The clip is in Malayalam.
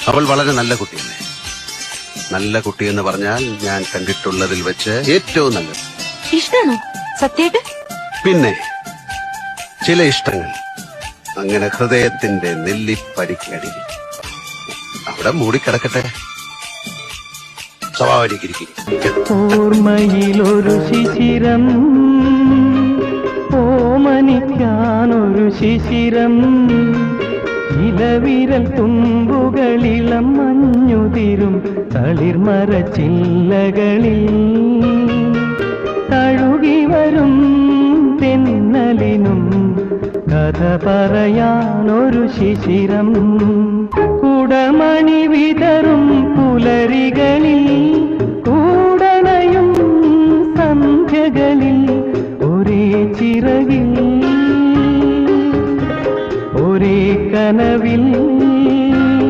അവൾ വളരെ നല്ല കുട്ടിയല്ലേ? നല്ല കുട്ടിയെന്ന് പറഞ്ഞാൽ ഞാൻ കണ്ടിട്ടുള്ളതിൽ വെച്ച് ഏറ്റവും നല്ലത്. ഇഷ്ടാണോ സത്യായിട്ട്? പിന്നെ ചില ഇഷ്ടങ്ങൾ അങ്ങനെ ഹൃദയത്തിന്റെ നെല്ലിപ്പടിക്കടിയിൽ അവിടെ മൂടിക്കിടക്കട്ടെ. ഓർമ്മയിലൊരു ശിശിരം, ഓമനിക്കാനൊരു ശിശിരം, ഇലവിരൽ തുമ്പുകളിളം മഞ്ഞുതിരും തളിർമരച്ചില്ലകളിൽ തഴുകി വരും തെന്നലിനും കഥ പറയാനൊരു ശിശിരം.